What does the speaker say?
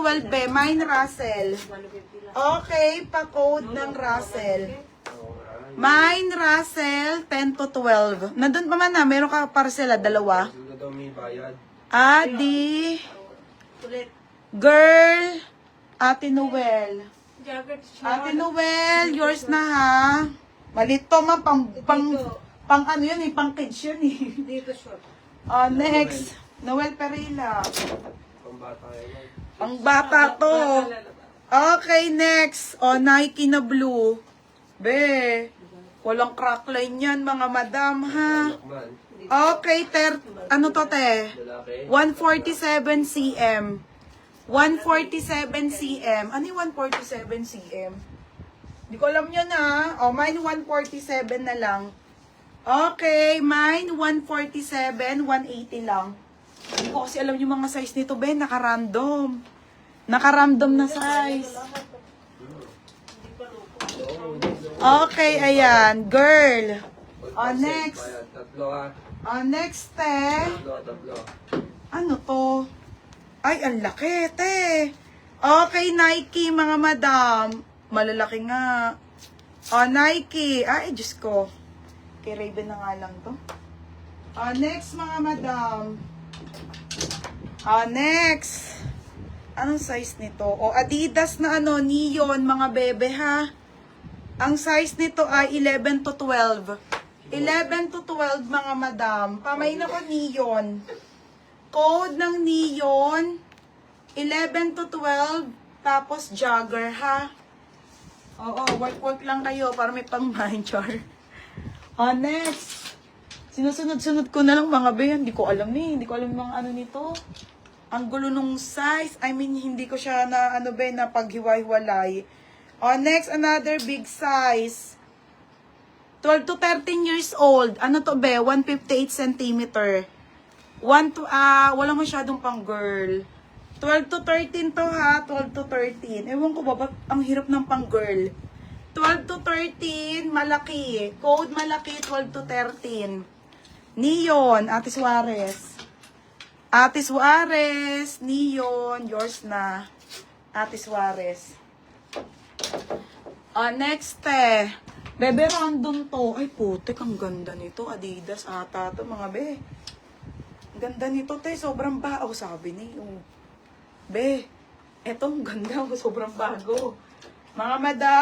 12, be. Mine Russell. Okay, pa-code ng Russell. Mine Russell, 10 to 12. Nandun pa man na, meron ka parcela, dalawa. Adi. Girl. Ate Noel. Ate Noel, yours na ha. Malit to ma, pang ano yun eh, pang kids yun eh. Dito short. Next, Noel Perila. Pang bata to. Okay, next. Nike na blue. Be, walang crackline yan mga madam ha. Okay, ano to te? 147 cm. 147 cm. Ano yung 147 cm? Hindi ko alam yun ha. Mine 147 na lang. Okay, mine 147, 180 lang. Hindi ko kasi alam yung mga size nito, Ben. Naka-random. Naka-random na size. Okay, ayan. Girl. Next. Next, ano to? Ay, ang laki, te. Okay, Nike, mga madam. Malalaki nga. Nike. Ay, Diyos ko. Kay Raven na nga lang to. Next, mga madam. Next. Anong size nito? Adidas na ano, neon, mga bebe, ha? Ang size nito ay 11 to 12. 11 to 12, mga madam. Pamain ako neon. Code ng neon. 11 to 12. Tapos jogger, ha? Oo, work lang kayo para may pang-mind char. Next. Sinusunod-sunod ko na lang mga be. Hindi ko alam Hindi ko alam mga ano nito. Ang gulo nung size. I mean, hindi ko siya na ano be, na paghiwa-hiwalay. Next, another big size. 12 to 13 years old. Ano to be? 158 cm. Wala masyadong pang girl. 12 to 13 to ha. 12 to 13. Ewan ko ba, ang hirap ng pang girl. 12 to 13, malaki. Code malaki, 12 to 13. Neon, Ate Suarez. Ate Suarez, Neon, yours na. Ate Suarez. Next, Bebe, random to. Ay, putik, ang ganda nito. Adidas ata to, mga be. Ganda nito, te. Sobrang bago, sabi ni. Be, eto, ang ganda. Sobrang bago. Mga madam.